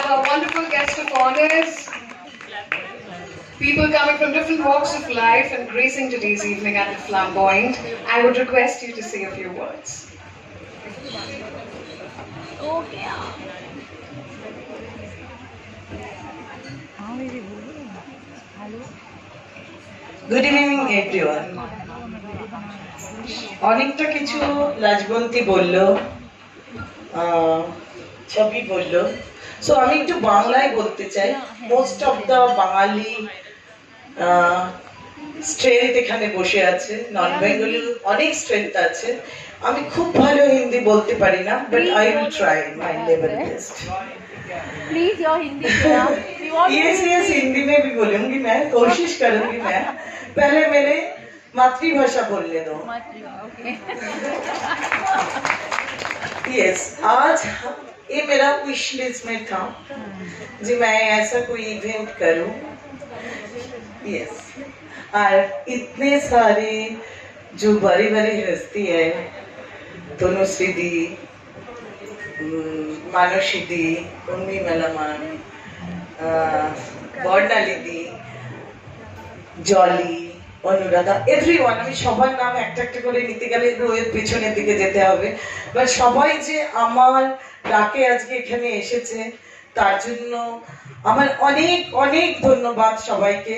have our wonderful guest of honors, people coming from different walks of life and gracing today's evening at the Flamboyant. I would request you to say a few words. Okay. Good evening everyone. অনেকটা কিছু রাজবন্তী বলল, ছবি বলল, so আমি একটু বাংলায় বলতে চাই। Most of the Bengali strength এখানে বসে আছে, নন বেঙ্গলি অনেক স্ট্রেংথ আছে। আমি খুব ভালো হিন্দি বলতে পারি না, but I will try my level best. Please your Hindi yes yes Hindi में भी बोलूंगी मैं, कोशिश करूंगी मैं। पहले मेरे मातृभाषा बोलने दो। यस आज ये मेरा विश लिस्ट में था जी मैं ऐसा कोई इवेंट करूं। यस और इतने सारे जो बड़ी बड़ी हस्ती है, तनुश्री दी, मानसी दी, उर्मी मेलामान, बर्णाली दी, जली, অনুরাধা, এভরিওয়ান। আমি সবার নাম একটা একটা করে নিতে গেলে রোয়ের পেছনের দিকে যেতে হবে, বাট সবাই যে আমার ডাকে আজকে এখানে এসেছে তার জন্য আমার অনেক অনেক ধন্যবাদ সবাইকে।